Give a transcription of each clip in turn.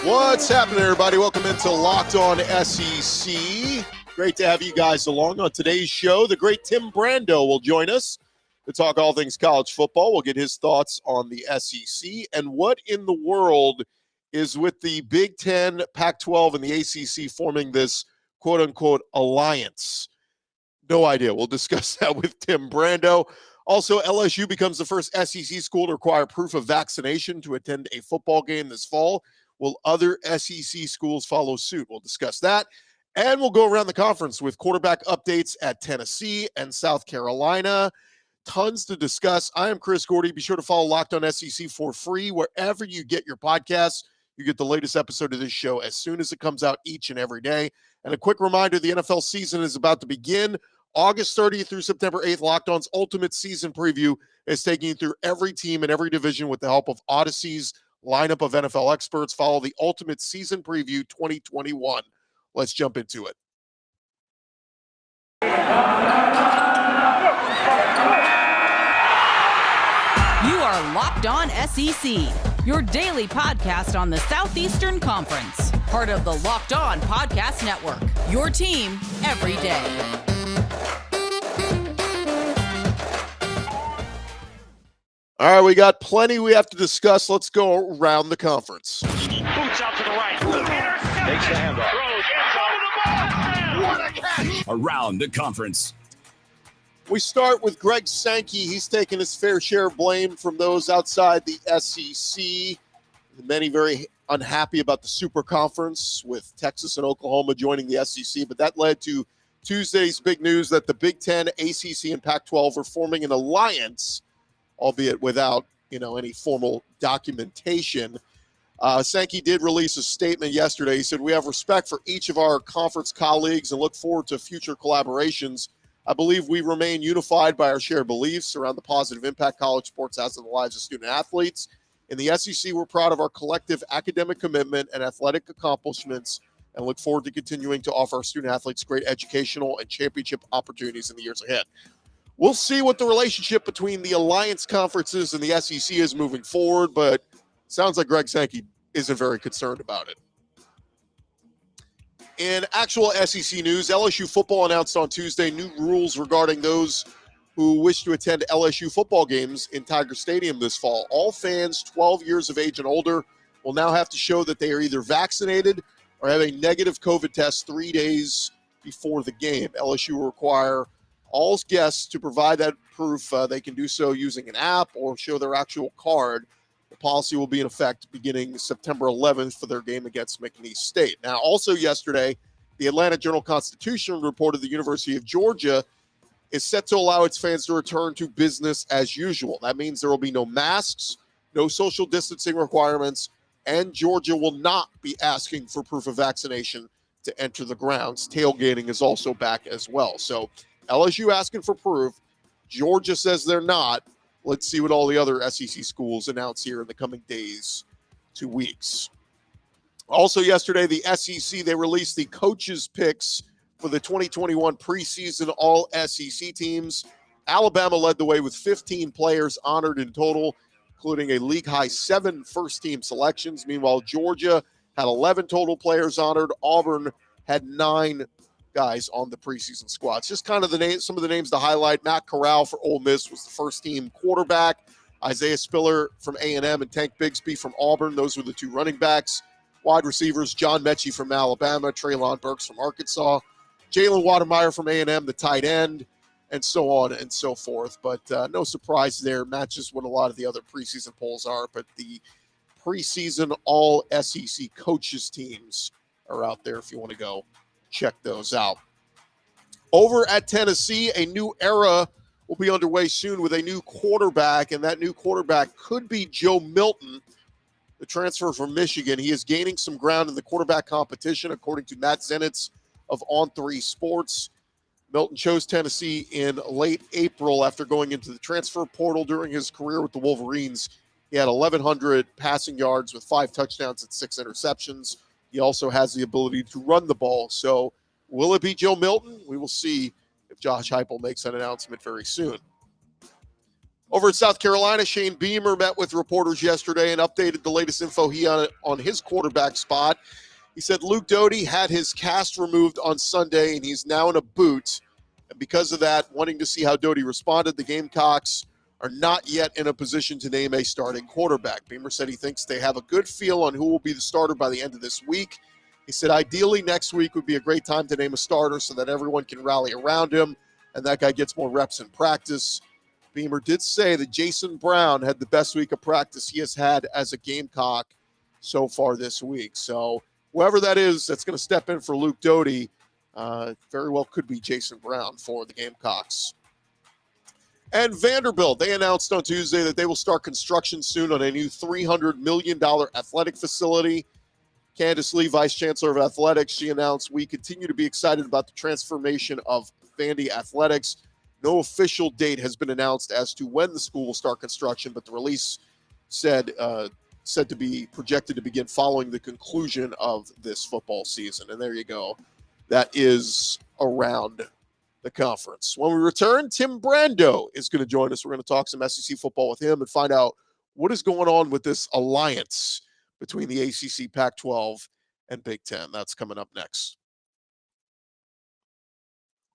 What's happening, everybody? Welcome into Locked On SEC. Great to have you guys along on today's show. The great Tim Brando will join us to talk all things college football. We'll get his thoughts on the SEC and what in the world is with the Big Ten, Pac-12, and the ACC forming this quote-unquote alliance. No idea. We'll discuss that with Tim Brando. Also, LSU becomes the first SEC school to require proof of vaccination to attend a football game this fall. Will other SEC schools follow suit? We'll discuss that. And we'll go around the conference with quarterback updates at Tennessee and South Carolina. Tons to discuss. I am Chris Gordy. Be sure to follow Locked On SEC for free wherever you get your podcasts. You get the latest episode of this show as soon as it comes out each and every day. And a quick reminder, the NFL season is about to begin. August 30th through September 8th, Locked On's Ultimate Season Preview is taking you through every team and every division with the help of Odyssey's lineup of NFL experts. Follow the Ultimate Season Preview 2021. Let's jump into it. You are Locked On SEC, your daily podcast on the Southeastern Conference. Part of the Locked On Podcast Network, your team every day. All right, we got plenty we have to discuss. Let's go around the conference. Boots out to the right. Takes the handoff. What a catch! Around the conference. We start with Greg Sankey. He's taken his fair share of blame from those outside the SEC. Many very unhappy about the Super Conference with Texas and Oklahoma joining the SEC, but that led to Tuesday's big news that the Big Ten, ACC, and Pac-12 are forming an alliance, albeit without, any formal documentation. Sankey did release a statement yesterday. He said, "We have respect for each of our conference colleagues and look forward to future collaborations. I believe we remain unified by our shared beliefs around the positive impact college sports has on the lives of student athletes. In the SEC, we're proud of our collective academic commitment and athletic accomplishments and look forward to continuing to offer our student athletes great educational and championship opportunities in the years ahead." We'll see what the relationship between the alliance conferences and the SEC is moving forward, but it sounds like Greg Sankey isn't very concerned about it. In actual SEC news, LSU football announced on Tuesday new rules regarding those who wish to attend LSU football games in Tiger Stadium this fall. All fans 12 years of age and older will now have to show that they are either vaccinated or have a negative COVID test 3 days before the game. LSU will require all guests to provide that proof. They can do so using an app or show their actual card. The policy will be in effect beginning September 11th for their game against McNeese State. Now, also yesterday, the Atlanta Journal-Constitution reported the University of Georgia is set to allow its fans to return to business as usual. That means there will be no masks, no social distancing requirements, and Georgia will not be asking for proof of vaccination to enter the grounds. Tailgating is also back as well. So LSU asking for proof. Georgia says they're not. Let's see what all the other SEC schools announce here in the coming days to weeks. Also yesterday, the SEC, they released the coaches' picks for the 2021 preseason all-SEC teams. Alabama led the way with 15 players honored in total, including a league-high 7 first-team selections. Meanwhile, Georgia had 11 total players honored. Auburn had 9 guys on the preseason squads. Just kind of some of the names to highlight. Matt Corral for Ole Miss was the first-team quarterback. Isaiah Spiller from A&M and Tank Bigsby from Auburn. Those were the 2 running backs. Wide receivers, John Mechie from Alabama, Treylon Burks from Arkansas, Jalen Watermeyer from A&M, the tight end, and so on and so forth. But no surprise there. Matches what a lot of the other preseason polls are. But the preseason all-SEC coaches teams are out there if you want to go check those out. Over at Tennessee, a new era will be underway soon with a new quarterback, and that new quarterback could be Joe Milton, the transfer from Michigan. He is gaining some ground in the quarterback competition, according to Matt Zenitz of On3 Sports. Milton chose Tennessee in late April after going into the transfer portal during his career with the Wolverines. He had 1,100 passing yards with 5 touchdowns and 6 interceptions. He also has the ability to run the ball. So will it be Joe Milton? We will see if Josh Heupel makes an announcement very soon. Over in South Carolina, Shane Beamer met with reporters yesterday and updated the latest info he on his quarterback spot. He said Luke Doty had his cast removed on Sunday, and he's now in a boot. And because of that, wanting to see how Doty responded, the Gamecocks are not yet in a position to name a starting quarterback. Beamer said he thinks they have a good feel on who will be the starter by the end of this week. He said ideally next week would be a great time to name a starter so that everyone can rally around him and that guy gets more reps in practice. Beamer did say that Jason Brown had the best week of practice he has had as a Gamecock so far this week. So whoever that is that's going to step in for Luke Doty very well could be Jason Brown for the Gamecocks. And Vanderbilt, they announced on Tuesday that they will start construction soon on a new $300 million athletic facility. Candace Lee, Vice Chancellor of Athletics, she announced, we continue to be excited about the transformation of Vandy Athletics. No official date has been announced as to when the school will start construction, but the release said to be projected to begin following the conclusion of this football season. And there you go. That is around the conference. When we return, Tim Brando is going to join us. We're going to talk some SEC football with him and find out what is going on with this alliance between the ACC, Pac-12, and Big Ten. That's coming up next.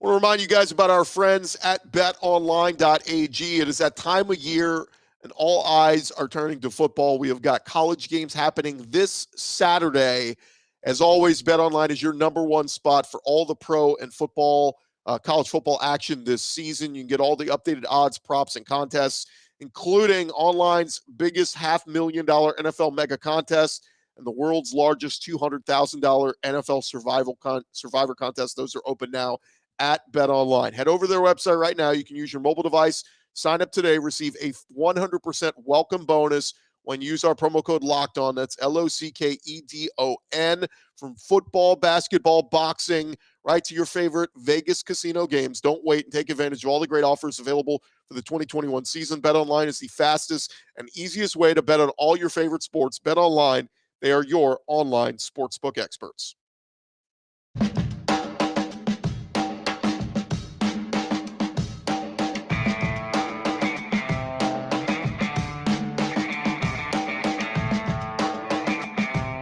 I want to remind you guys about our friends at BetOnline.ag. It is that time of year, and all eyes are turning to football. We have got college games happening this Saturday. As always, BetOnline is your number one spot for all the pro and football, college football action this season. You can get all the updated odds, props, and contests, including online's biggest $500,000 NFL mega contest and the world's largest $200,000 NFL survivor contest. Those are open now at BetOnline. Head over to their website right now. You can use your mobile device, sign up today, receive a 100% welcome bonus when you use our promo code LOCKEDON. That's LOCKEDON. From football, basketball, boxing, right to your favorite Vegas casino games. Don't wait and take advantage of all the great offers available for the 2021 season. BetOnline is the fastest and easiest way to bet on all your favorite sports. BetOnline, they are your online sportsbook experts.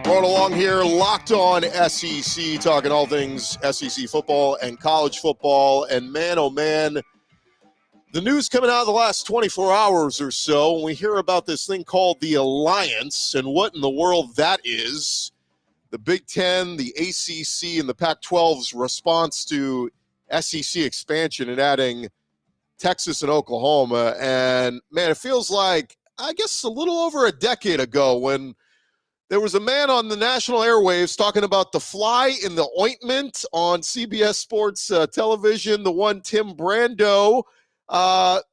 Going along here, Locked On SEC, talking all things SEC football and college football. And man, oh man, the news coming out of the last 24 hours or so, when we hear about this thing called the Alliance and what in the world that is, the Big Ten, the ACC, and the Pac-12's response to SEC expansion and adding Texas and Oklahoma. And man, it feels like, I guess, a little over a decade ago when there was a man on the national airwaves talking about the fly in the ointment on CBS Sports television, the one Tim Brando.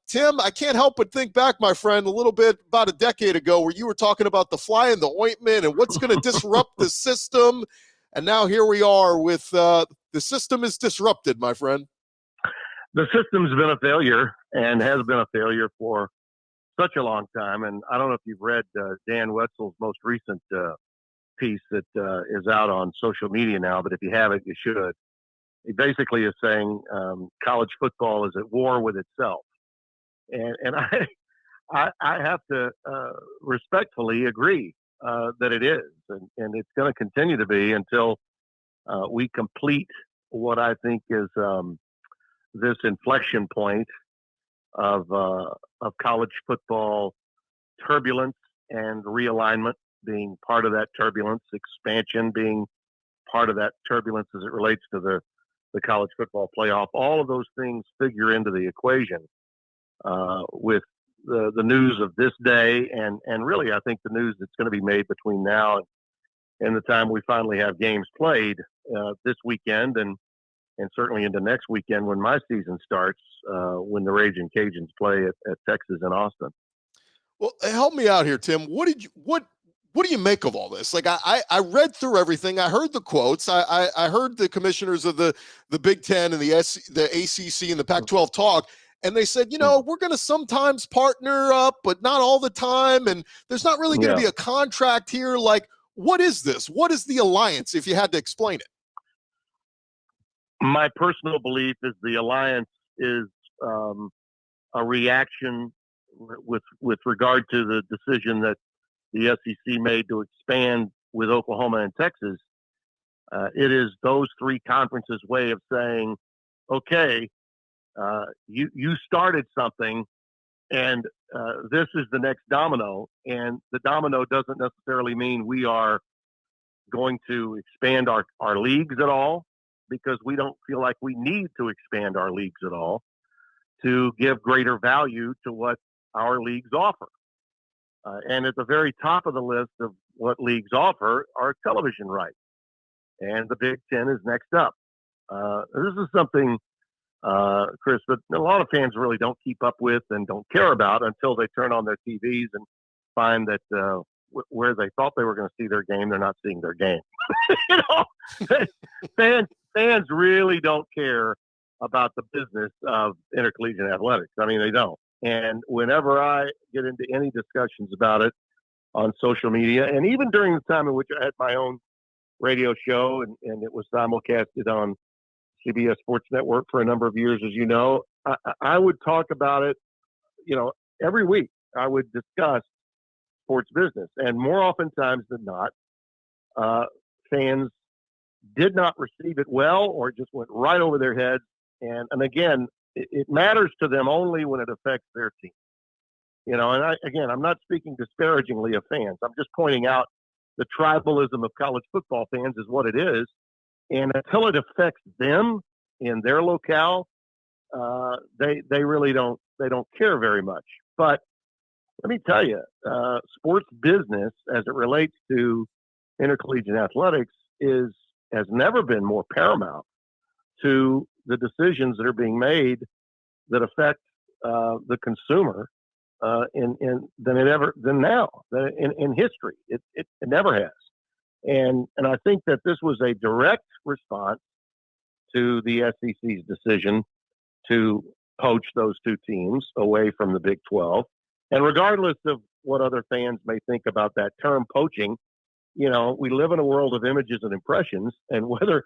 Tim, I can't help but think back, my friend, a little bit about a decade ago where you were talking about the fly in the ointment and what's going to disrupt the system. And now here we are with the system is disrupted, my friend. The system's been a failure and has been a failure for such a long time. And I don't know if you've read Dan Wetzel's most recent piece that is out on social media now, but if you haven't, you should. He basically is saying college football is at war with itself. And I have to respectfully agree that it is. And it's going to continue to be until we complete what I think is this inflection point of college football turbulence and realignment being part of that turbulence, expansion being part of that turbulence as it relates to the college football playoff. All of those things figure into the equation with the news of this day and really I think the news that's going to be made between now and the time we finally have games played this weekend and certainly into next weekend when my season starts, when the Raging Cajuns play at Texas and Austin. Well, help me out here, Tim. What do you make of all this? Like I read through everything. I heard the quotes. I heard the commissioners of the Big Ten and the ACC and the Pac-12 talk, and they said, we're going to sometimes partner up, but not all the time. And there's not really going to be a contract here. Like, what is this? What is the alliance, if you had to explain it? My personal belief is the alliance is a reaction with regard to the decision that the SEC made to expand with Oklahoma and Texas, it is those three conferences' way of saying, okay, you started something, and this is the next domino. And the domino doesn't necessarily mean we are going to expand our leagues at all, because we don't feel like we need to expand our leagues at all to give greater value to what our leagues offer. And at the very top of the list of what leagues offer are television rights. And the Big Ten is next up. This is something, Chris, that a lot of fans really don't keep up with and don't care about until they turn on their TVs and find that where they thought they were going to see their game, they're not seeing their game. Fans really don't care about the business of intercollegiate athletics. I mean, they don't. And whenever I get into any discussions about it on social media, and even during the time in which I had my own radio show and it was simulcasted on CBS Sports Network for a number of years, as you know, I would talk about it, every week. I would discuss sports business. And more oftentimes than not, fans did not receive it well, or it just went right over their heads. And again, it matters to them only when it affects their team. And I'm not speaking disparagingly of fans. I'm just pointing out the tribalism of college football fans is what it is. And until it affects them in their locale, they really don't care very much. But let me tell you, sports business as it relates to intercollegiate athletics has never been more paramount to the decisions that are being made that affect the consumer than now in history. It never has. And I think that this was a direct response to the SEC's decision to poach those two teams away from the Big 12. And regardless of what other fans may think about that term poaching, we live in a world of images and impressions, and whether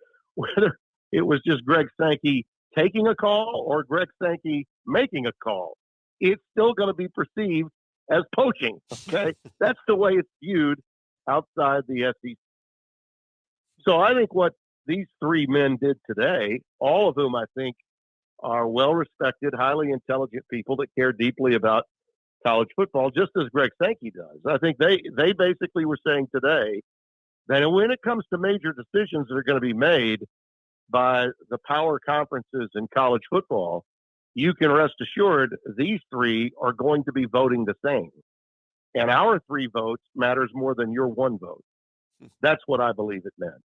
it was just Greg Sankey taking a call or Greg Sankey making a call, it's still going to be perceived as poaching. Okay. That's the way it's viewed outside the SEC. So I think what these three men did today, all of whom I think are well-respected, highly intelligent people that care deeply about college football, just as Greg Sankey does. I think they basically were saying today that when it comes to major decisions that are going to be made by the power conferences in college football, you can rest assured these three are going to be voting the same. And our three votes matters more than your one vote. That's what I believe it meant.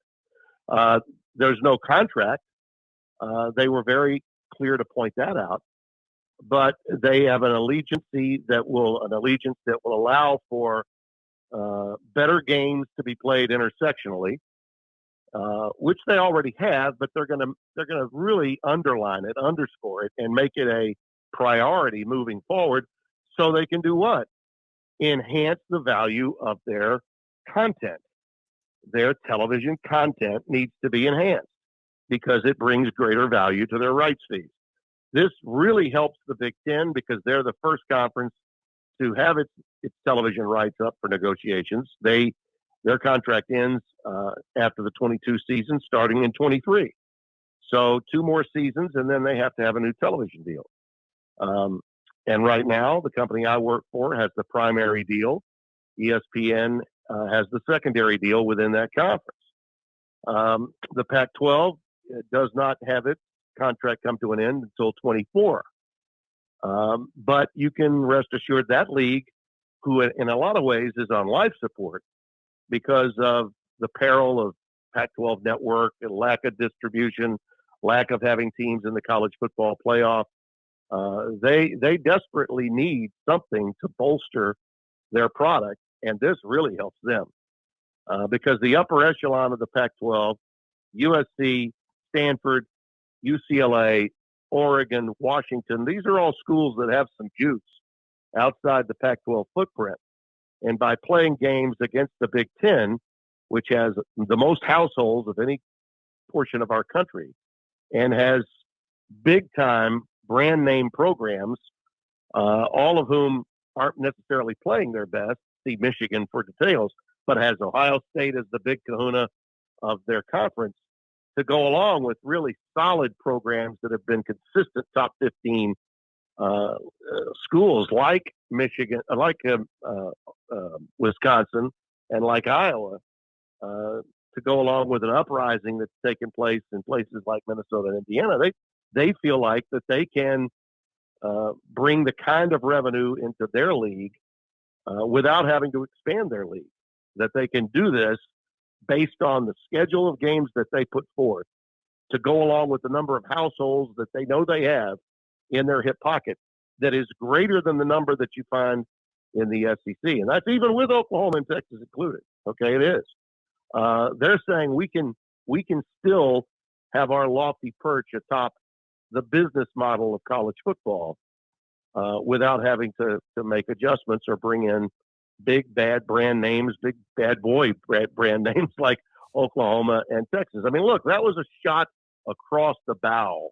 There's no contract. They were very clear to point that out. But they have an allegiance that will allow for better games to be played intersectionally, which they already have. But they're going to really underline it, underscore it, and make it a priority moving forward, so they can do what? Enhance the value of their content. Their television content needs to be enhanced because it brings greater value to their rights fees. This really helps the Big Ten because they're the first conference to have its television rights up for negotiations. Their contract ends after the 22 season, starting in 23. So 2 more seasons, and then they have to have a new television deal. And right now, the company I work for has the primary deal. ESPN has the secondary deal within that conference. The Pac-12 does not have its contract come to an end until 24. But you can rest assured that league, who in a lot of ways is on life support because of the peril of Pac-12 network, and lack of distribution, lack of having teams in the college football playoff. They desperately need something to bolster their product, and this really helps them because the upper echelon of the Pac-12, USC, Stanford, UCLA, Oregon, Washington, these are all schools that have some juice outside the Pac-12 footprint. And by playing games against the Big Ten, which has the most households of any portion of our country and has big-time brand name programs, all of whom aren't necessarily playing their best. See Michigan for details, but has Ohio State as the big kahuna of their conference to go along with really solid programs that have been consistent top 15 schools like Michigan, like Wisconsin, and like Iowa, to go along with an uprising that's taken place in places like Minnesota and Indiana. They feel like that they can bring the kind of revenue into their league without having to expand their league, that they can do this based on the schedule of games that they put forth to go along with the number of households that they know they have in their hip pocket that is greater than the number that you find in the SEC. And that's even with Oklahoma and Texas included. Okay, it is. They're saying we can still have our lofty perch atop the business model of college football without having to make adjustments or bring in big bad brand names, big bad boy brand names like Oklahoma and Texas. I mean, look, that was a shot across the bow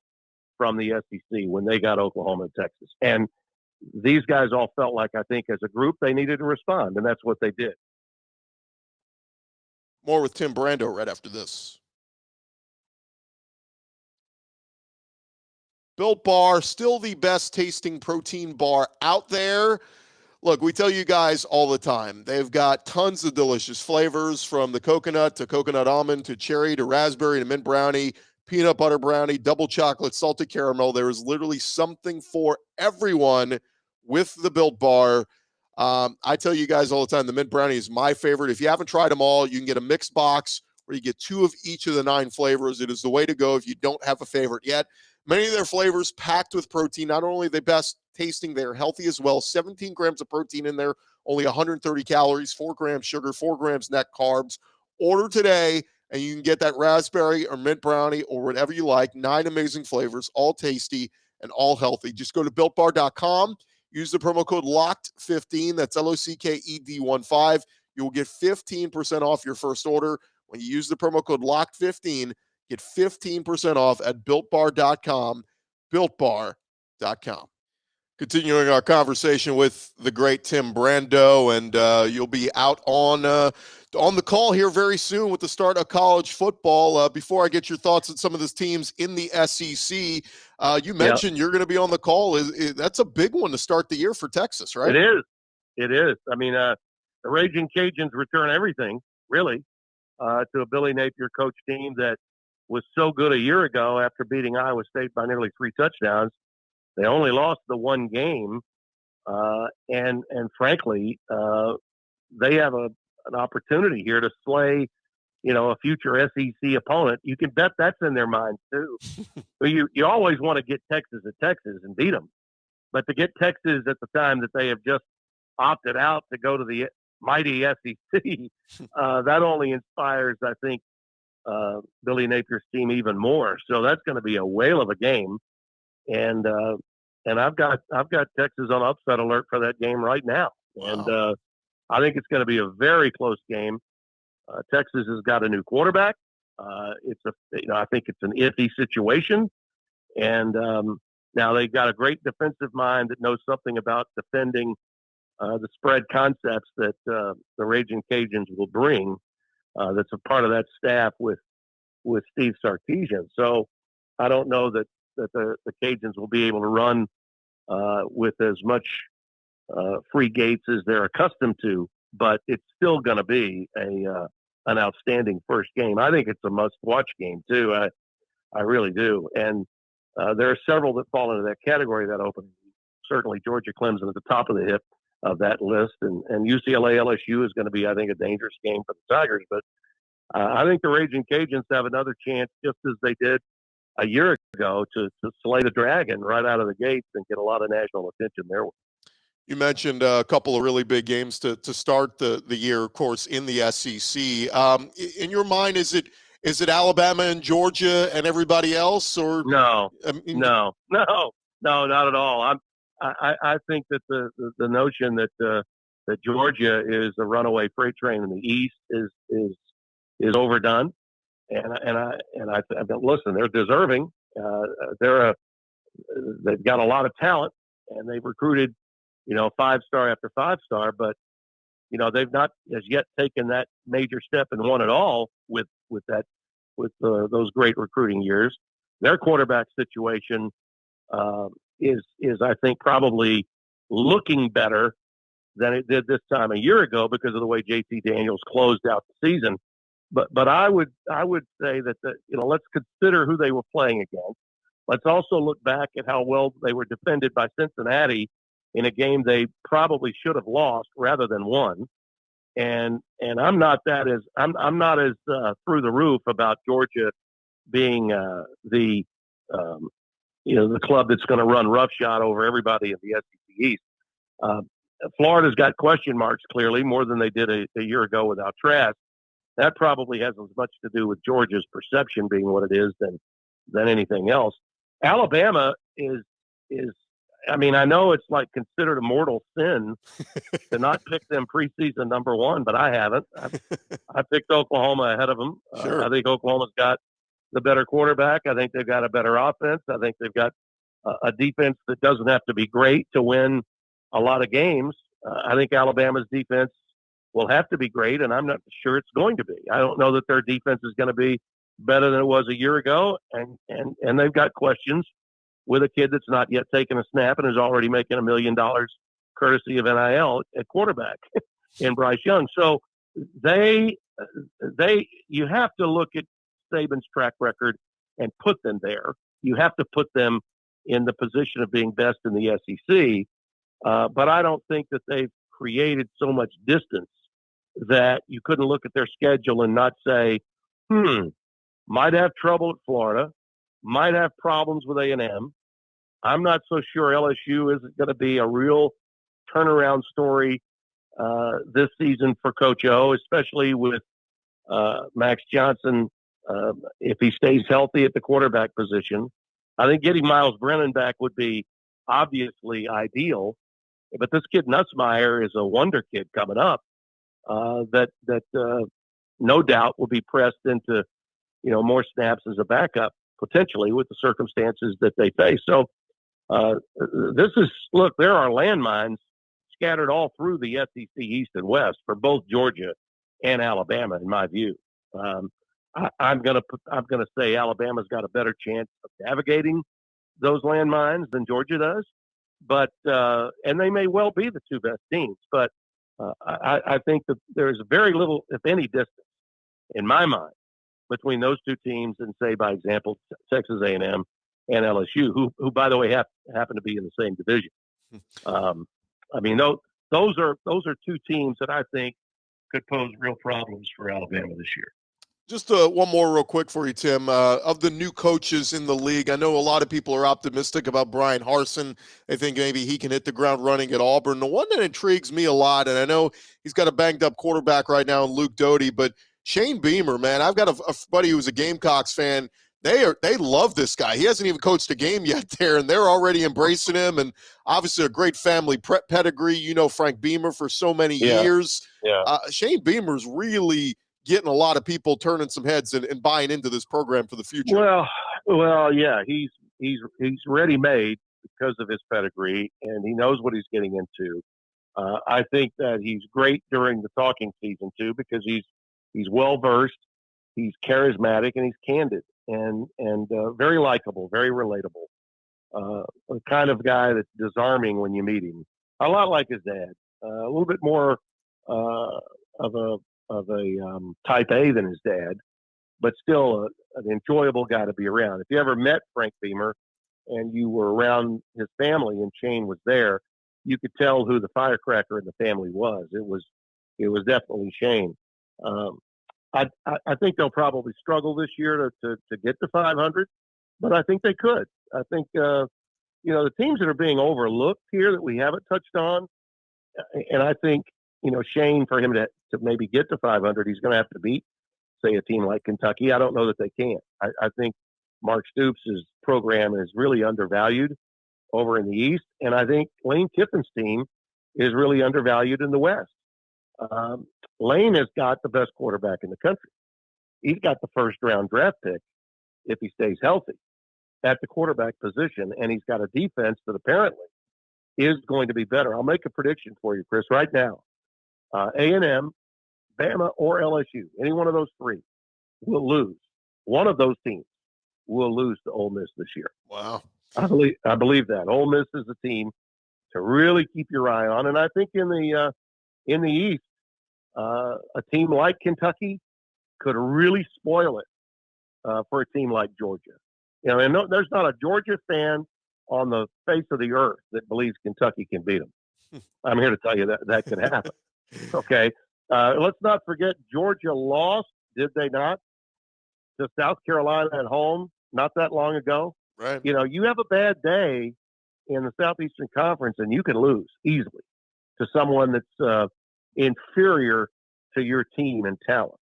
from the SEC when they got Oklahoma and Texas. And these guys all felt like, I think, as a group, they needed to respond, and that's what they did. More with Tim Brando right after this. Built Bar, still the best tasting protein bar out there. Look, we tell you guys all the time, they've got tons of delicious flavors, from the coconut to coconut almond to cherry to raspberry to mint brownie, peanut butter brownie, double chocolate, salted caramel. There is literally something for everyone with the Built Bar. I tell you guys all the time, the mint brownie is my favorite. If you haven't tried them all, you can get a mixed box where you get 2 of each of the 9 flavors. It is the way to go if you don't have a favorite yet. Many of their flavors packed with protein. Not only are they best tasting, they're healthy as well. 17 grams of protein in there, only 130 calories, 4 grams sugar, 4 grams net carbs. Order today, and you can get that raspberry or mint brownie or whatever you like. 9 amazing flavors, all tasty and all healthy. Just go to BuiltBar.com. Use the promo code LOCKED15. That's LOCKED15. You will get 15% off your first order. When you use the promo code LOCKED15, get 15% off at BuiltBar.com, BuiltBar.com. Continuing our conversation with the great Tim Brando, and you'll be out on the call here very soon with the start of college football. Before I get your thoughts on some of the teams in the SEC, you mentioned you're going to be on the call. That's a big one to start the year for Texas, right? It is. I mean, the Raging Cajuns return everything, really, to a Billy Napier coach team that was so good a year ago after beating Iowa State by nearly 3 touchdowns. They only lost the 1 game, and frankly, they have an opportunity here to slay, a future SEC opponent. You can bet that's in their minds too. you always want to get Texas at Texas and beat them, but to get Texas at the time that they have just opted out to go to the mighty SEC, that only inspires, I think, Billy Napier's team even more. So that's going to be a whale of a game, and I've got Texas on upset alert for that game right now. Wow. And I think it's going to be a very close game. Texas has got a new quarterback. I think it's an iffy situation, and now they've got a great defensive mind that knows something about defending the spread concepts that the Raging Cajuns will bring. That's a part of that staff with Steve Sarkisian. So I don't know that the Cajuns will be able to run with as much free gates as they're accustomed to, but it's still going to be an outstanding first game. I think it's a must-watch game too. I really do. And there are several that fall into that category that opening. Certainly Georgia Clemson at the top of the hip of that list, and UCLA LSU is going to be, I think, a dangerous game for the Tigers. But I think the Raging Cajuns have another chance, just as they did a year ago, to slay the dragon right out of the gates and get a lot of national attention there. You mentioned a couple of really big games to start the year, of course, in the SEC. In your mind, is it Alabama and Georgia and everybody else, or no, not at all. I think that the notion that Georgia is a runaway freight train in the East is overdone, and I listen. They're deserving. They've got a lot of talent, and they've recruited 5-star after 5-star, but they've not as yet taken that major step and won it all with those great recruiting years. Their quarterback situation is I think probably looking better than it did this time a year ago because of the way JT Daniels closed out the season. But I would say that let's consider who they were playing against. Let's also look back at how well they were defended by Cincinnati in a game they probably should have lost rather than won. And I'm not as through the roof about Georgia being the club that's going to run roughshod over everybody in the SEC East. Florida's got question marks clearly more than they did a year ago without Trask. That probably has as much to do with Georgia's perception being what it is than anything else. Alabama is. I mean, I know it's like considered a mortal sin to not pick them preseason number one, but I haven't. I picked Oklahoma ahead of them. Sure. I think Oklahoma's got the better quarterback. I think they've got a better offense. I think they've got a defense that doesn't have to be great to win a lot of games. I think Alabama's defense will have to be great, and I'm not sure it's going to be. I don't know that their defense is going to be better than it was a year ago, and they've got questions with a kid that's not yet taken a snap and is already making $1 million courtesy of NIL at quarterback in Bryce Young. So you have to look at Saban's track record and put them there. You have to put them in the position of being best in the SEC. But I don't think that they've created so much distance that you couldn't look at their schedule and not say, might have trouble at Florida, might have problems with A&M. I'm not so sure LSU isn't going to be a real turnaround story this season for Coach O, especially with Max Johnson, if he stays healthy at the quarterback position. I think getting Miles Brennan back would be obviously ideal, but this kid Nussmeier is a wonder kid coming up that no doubt will be pressed into more snaps as a backup potentially with the circumstances that they face. So there are landmines scattered all through the SEC East and West for both Georgia and Alabama, in my view. I'm gonna say Alabama's got a better chance of navigating those landmines than Georgia does, but and they may well be the two best teams. But I think that there's very little, if any, distance in my mind between those two teams and, say, by example, Texas A&M and LSU, who by the way happen to be in the same division. I mean, those are two teams that I think could pose real problems for Alabama this year. Just one more real quick for you, Tim. Of the new coaches in the league, I know a lot of people are optimistic about Brian Harsin. They think maybe he can hit the ground running at Auburn. The one that intrigues me a lot, and I know he's got a banged-up quarterback right now in Luke Doty, but Shane Beamer, man, I've got a buddy who's a Gamecocks fan. They love this guy. He hasn't even coached a game yet there, and they're already embracing him. And obviously a great family pedigree. You know Frank Beamer for so many years. Yeah. Shane Beamer's really getting a lot of people turning some heads and buying into this program for the future. Well, yeah, he's ready-made because of his pedigree, and he knows what he's getting into. I think that he's great during the talking season too because he's well-versed, he's charismatic, and he's candid and very likable, very relatable. The kind of guy that's disarming when you meet him. A lot like his dad. A little bit more of a type A than his dad, but still an enjoyable guy to be around. If you ever met Frank Beamer and you were around his family and Shane was there, you could tell who the firecracker in the family was. It was definitely Shane. I think they'll probably struggle this year to get to 500, but I think they could. I think the teams that are being overlooked here that we haven't touched on, and I think Shane, for him to maybe get to 500, he's going to have to beat, say, a team like Kentucky. I don't know that they can. I think Mark Stoops' program is really undervalued over in the East, and I think Lane Kiffin's team is really undervalued in the West. Lane has got the best quarterback in the country. He's got the first-round draft pick if he stays healthy at the quarterback position, and he's got a defense that apparently is going to be better. I'll make a prediction for you, Chris, right now. A&M, Bama, or LSU, any one of those three will lose. One of those teams will lose to Ole Miss this year. Wow. I believe that. Ole Miss is a team to really keep your eye on. And I think in the East, a team like Kentucky could really spoil it for a team like Georgia. You know, and there's not a Georgia fan on the face of the earth that believes Kentucky can beat them. I'm here to tell you that could happen. Okay. Let's not forget Georgia lost, did they not, to South Carolina at home not that long ago. Right. You know, you have a bad day in the Southeastern Conference and you can lose easily to someone that's inferior to your team and talent.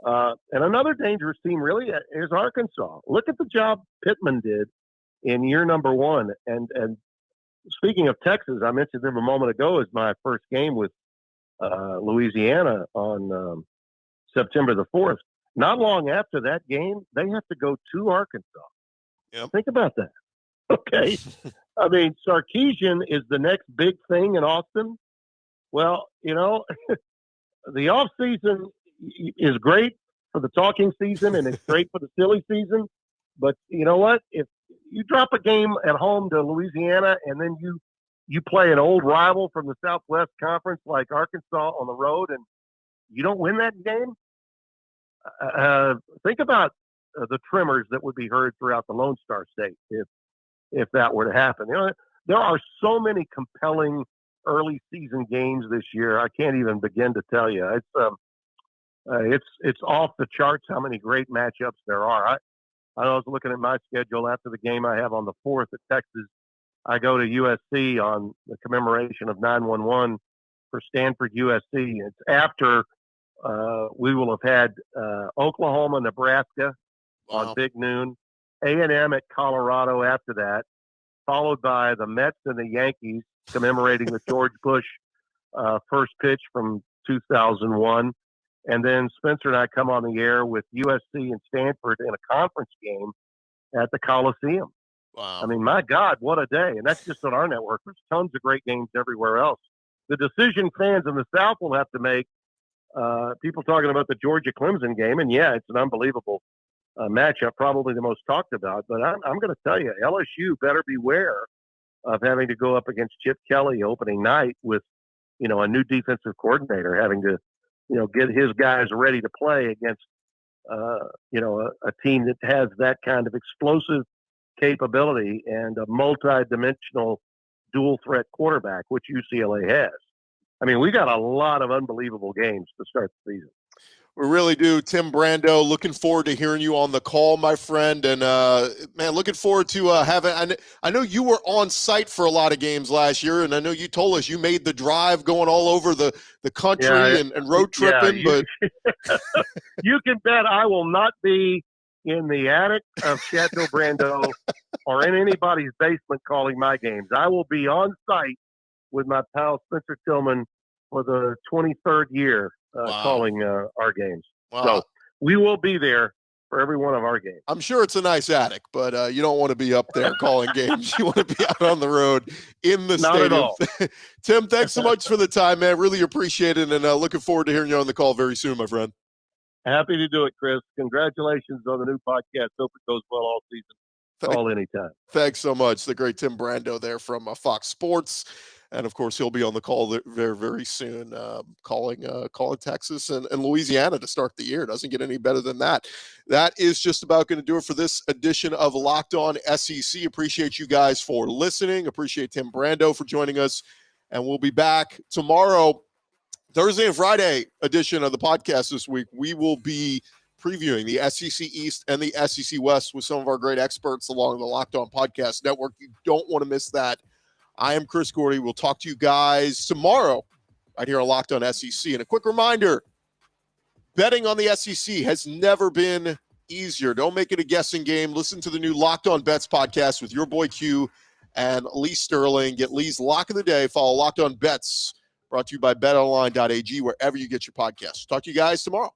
And another dangerous team really is Arkansas. Look at the job Pittman did in year number one. And speaking of Texas, I mentioned them a moment ago as my first game with Louisiana on September the 4th. Not long after that game, they have to go to Arkansas. Yep. Think about that. Okay. I mean, Sarkisian is the next big thing in Austin. Well, you know, the off season is great for the talking season and it's great for the silly season. But you know what? If you drop a game at home to Louisiana and then you play an old rival from the Southwest Conference like Arkansas on the road and you don't win that game, think about the tremors that would be heard throughout the Lone Star State if that were to happen. You know, there are so many compelling early season games this year. I can't even begin to tell you. It's off the charts how many great matchups there are. I was looking at my schedule after the game I have on the 4th at Texas. I go to USC on the commemoration of 9/11 for Stanford USC. It's after we will have had Oklahoma, Nebraska on Big Noon, A&M at Colorado after that, followed by the Mets and the Yankees commemorating the George Bush first pitch from 2001. And then Spencer and I come on the air with USC and Stanford in a conference game at the Coliseum. Wow. I mean, my God, what a day. And that's just on our network. There's tons of great games everywhere else. The decision fans in the South will have to make, people talking about the Georgia-Clemson game, and yeah, it's an unbelievable matchup, probably the most talked about. But I'm going to tell you, LSU better beware of having to go up against Chip Kelly opening night with, you know, a new defensive coordinator having to, you know, get his guys ready to play against, you know, a team that has that kind of explosive capability and a multi-dimensional dual threat quarterback, which UCLA has. I mean, we got a lot of unbelievable games to start the season. We really do. Tim Brando, looking forward to hearing you on the call, my friend. And, man, looking forward to having – I know you were on site for a lot of games last year, and I know you told us you made the drive going all over the country and road tripping. But you can bet I will not be in the attic of Chateau Brando or in anybody's basement calling my games. I will be on site with my pal Spencer Tillman for the 23rd year. Calling our games. Wow. So we will be there for every one of our games. I'm sure it's a nice attic, but you don't want to be up there calling games. You want to be out on the road in the Not stadium. At all. Tim, thanks so much for the time, man. Really appreciate it, and looking forward to hearing you on the call very soon, my friend. Happy to do it, Chris. Congratulations on the new podcast. Hope it goes well all season. Call anytime. Thanks so much. The great Tim Brando there from Fox Sports. And, of course, he'll be on the call very, very soon, calling Texas and Louisiana to start the year. Doesn't get any better than that. That is just about going to do it for this edition of Locked On SEC. Appreciate you guys for listening. Appreciate Tim Brando for joining us. And we'll be back tomorrow, Thursday and Friday edition of the podcast this week. We will be previewing the SEC East and the SEC West with some of our great experts along the Locked On Podcast Network. You don't want to miss that. I am Chris Gordy. We'll talk to you guys tomorrow right here on Locked On SEC. And a quick reminder, betting on the SEC has never been easier. Don't make it a guessing game. Listen to the new Locked On Bets podcast with your boy Q and Lee Sterling. Get Lee's Lock of the Day. Follow Locked On Bets, brought to you by BetOnline.ag, wherever you get your podcasts. Talk to you guys tomorrow.